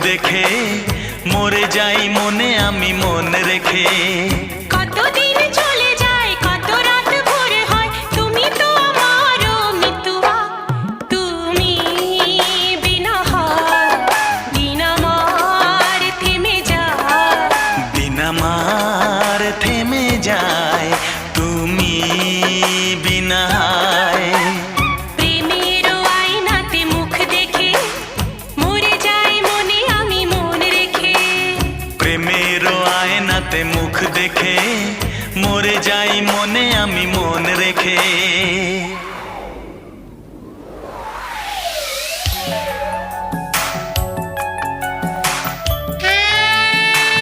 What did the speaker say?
দেখে মরে যাই মনে আমি মন রেখে। কতদিন চলে যায় কত রাত ভোর হয় তুমি তো আমারও মিতুয়া। তুমি বিনা হয় দিন আমার থেমে যায়। দিন আমার থেমে যায় তুমি বিনা। প্রেমের আয়নাতে মুখ দেখে মরে যায় মনে আমি মন রেখে। প্রেমের আয়নাতে মুখ দেখে মরে যাই মনে আমি মন রেখে।